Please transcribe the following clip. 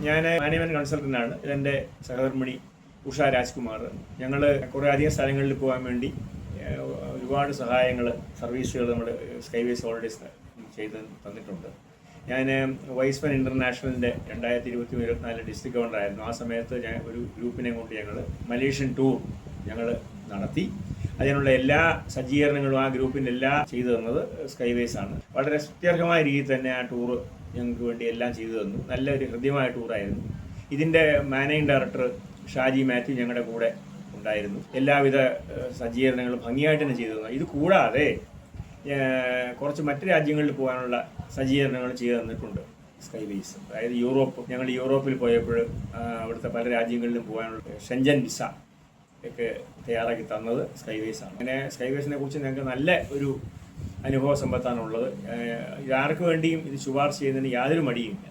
ഞാൻ മാനേജ്മെൻറ്റ് കൺസൾട്ടൻ്റാണ്. ഇതെൻ്റെ സഹധർമ്മിണി ഉഷ രാജ്കുമാർ. ഞങ്ങൾ കുറേ അധികം സ്ഥലങ്ങളിൽ പോകാൻ വേണ്ടി ഒരുപാട് സഹായങ്ങൾ, സർവീസുകൾ നമ്മൾ സ്കൈവേസ് ഹോളിഡേയ്സ് ചെയ്ത് തന്നിട്ടുണ്ട്. ഞാൻ വൈസ്മൻ ഇൻ്റർനാഷണലിൻ്റെ 2023-24 ഡിസ്ട്രിക്ട് ഗവർണറായിരുന്നു. ആ സമയത്ത് ഞാൻ ഒരു ഗ്രൂപ്പിനെ കൊണ്ട് ഞങ്ങൾ മലേഷ്യൻ ടൂർ ഞങ്ങൾ നടത്തി. അതിനുള്ള എല്ലാ സജ്ജീകരണങ്ങളും ആ ഗ്രൂപ്പിൻ്റെ എല്ലാം ചെയ്തു തന്നത് സ്കൈവേസ് ആണ്. വളരെ സ്തുത്യർഹമായ രീതിയിൽ തന്നെ ആ ടൂറ് ഞങ്ങൾക്ക് വേണ്ടി എല്ലാം ചെയ്തു തന്നു. നല്ലൊരു ഹൃദ്യമായ ടൂറായിരുന്നു. ഇതിൻ്റെ മാനേജിംഗ് ഡയറക്ടർ ഷാജി മാത്യു ഞങ്ങളുടെ കൂടെ ഉണ്ടായിരുന്നു. എല്ലാവിധ സജ്ജീകരണങ്ങളും ഭംഗിയായിട്ട് തന്നെ ചെയ്തു തന്നു. ഇത് കൂടാതെ കുറച്ച് മറ്റ് രാജ്യങ്ങളിൽ പോകാനുള്ള സജ്ജീകരണങ്ങൾ ചെയ്തു തന്നിട്ടുണ്ട് സ്കൈവേസ്. അതായത് ഞങ്ങൾ യൂറോപ്പിൽ പോയപ്പോൾ അവിടുത്തെ പല രാജ്യങ്ങളിലും പോകാനുള്ള ഷെഞ്ചൻ വിസ ഒക്കെ തയ്യാറാക്കി തന്നത് സ്കൈവേസ് ആണ്. അങ്ങനെ സ്കൈവേസിനെ കുറിച്ച് ഞങ്ങൾക്ക് നല്ല ഒരു അനുഭവ സമ്പത്താണുള്ളത്. ആർക്ക് വേണ്ടിയും ഇത് ശുപാർശ ചെയ്യുന്നതിന് യാതൊരു മടിയുമില്ല.